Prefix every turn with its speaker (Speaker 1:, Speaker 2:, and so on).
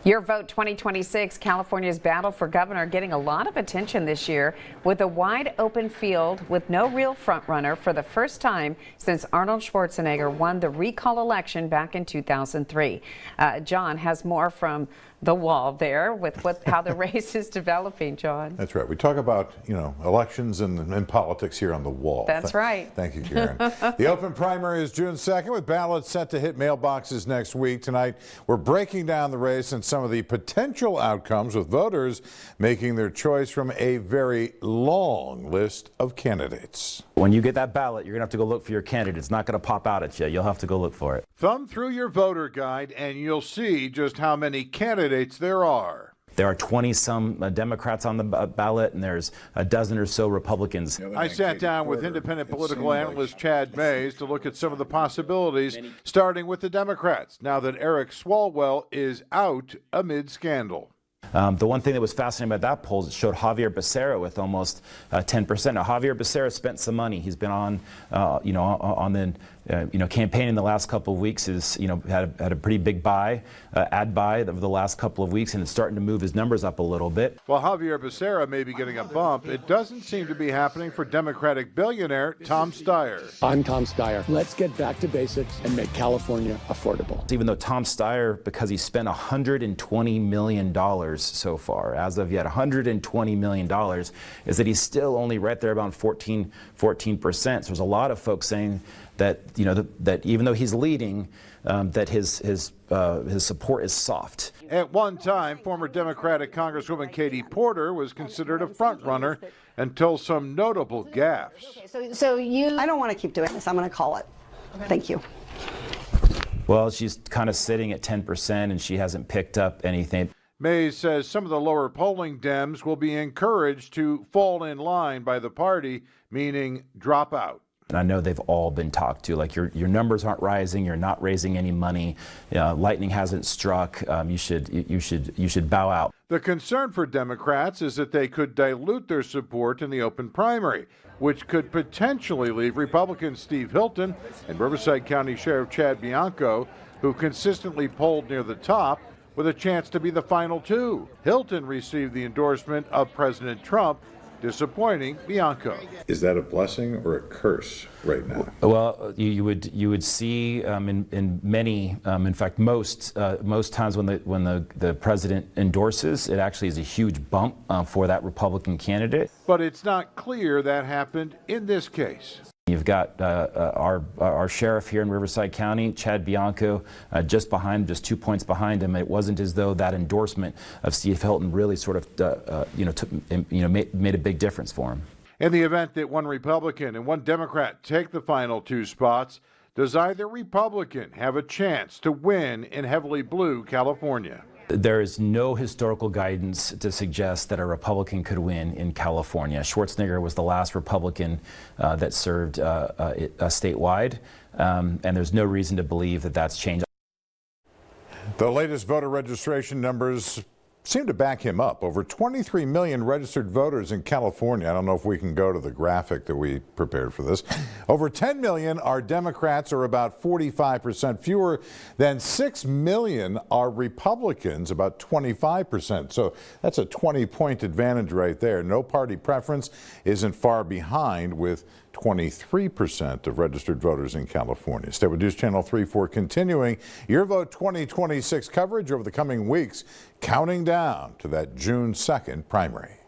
Speaker 1: Your Vote 2026, California's battle for governor getting a lot of attention this year with a wide open field with no real frontrunner for the first time since Arnold Schwarzenegger won the recall election back in 2003. John has more from the wall there with how the race is developing, John.
Speaker 2: That's right. We talk about, elections and politics here on the wall.
Speaker 1: That's right.
Speaker 2: Thank you, Karen. The open primary is June 2nd with ballots set to hit mailboxes next week. Tonight, we're breaking down the race and some of the potential outcomes with voters making their choice from a very long list of candidates.
Speaker 3: When you get that ballot, you're going to have to go look for your candidate. It's not going to pop out at you. You'll have to go look for it.
Speaker 2: Thumb through your voter guide and you'll see just how many candidates there are.
Speaker 3: There are 20-some Democrats on the ballot, and there's a dozen or so Republicans.
Speaker 2: I sat down with independent political analyst Chad Mays to look at some of the possibilities, starting with the Democrats, now that Eric Swalwell is out amid scandal.
Speaker 3: The one thing that was fascinating about that poll is it showed Javier Becerra with almost 10%. Now, Javier Becerra spent some money. He's been on, on the campaign the last couple of weeks. Has had a pretty big ad buy over the last couple of weeks, and it's starting to move his numbers up a little bit.
Speaker 2: While Javier Becerra may be getting a bump, it doesn't seem to be happening for Democratic billionaire Tom Steyer.
Speaker 4: I'm Tom Steyer. Let's get back to basics and make California affordable.
Speaker 3: Even though Tom Steyer, because he spent $120 million so far, as of yet, $120 million, is that he's still only right there about 14%. So there's a lot of folks saying that that even though he's leading, that his support is soft.
Speaker 2: At one time, former Democratic Congresswoman Katie Porter was considered a frontrunner until some notable gaffes.
Speaker 5: I don't want to keep doing this. I'm going to call it. Okay. Thank you.
Speaker 3: Well, she's kind of sitting at 10%, and she hasn't picked up anything.
Speaker 2: Mays says some of the lower polling Dems will be encouraged to fall in line by the party, meaning drop out.
Speaker 3: And I know they've all been talked to, like your numbers aren't rising, you're not raising any money, lightning hasn't struck, you should bow out.
Speaker 2: The concern for Democrats is that they could dilute their support in the open primary, which could potentially leave Republican Steve Hilton and Riverside County Sheriff Chad Bianco, who consistently polled near the top, with a chance to be the final two. Hilton received the endorsement of President Trump, disappointing Bianco. Is that a blessing or a curse right now?
Speaker 3: Well, you would see in many, in fact, most times when the president endorses, it actually is a huge bump for that Republican candidate.
Speaker 2: But it's not clear that happened in this case.
Speaker 3: You've got our sheriff here in Riverside County, Chad Bianco, just 2 points behind him. It wasn't as though that endorsement of Steve Hilton really sort of, made a big difference for him.
Speaker 2: In the event that one Republican and one Democrat take the final two spots, does either Republican have a chance to win in heavily blue California?
Speaker 3: There is no historical guidance to suggest that a Republican could win in California. Schwarzenegger was the last Republican that served statewide, and there's no reason to believe that that's changed.
Speaker 2: The latest voter registration numbers seem to back him up. Over 23 million registered voters in California. I don't know if we can go to the graphic that we prepared for this. Over 10 million are Democrats, or about 45% fewer than 6 million are Republicans, about 25%. So that's a 20-point advantage right there. No party preference isn't far behind, with 23% of registered voters in California. Stay with News Channel 3 for continuing Your Vote 2026 coverage over the coming weeks, counting down to that June 2nd primary.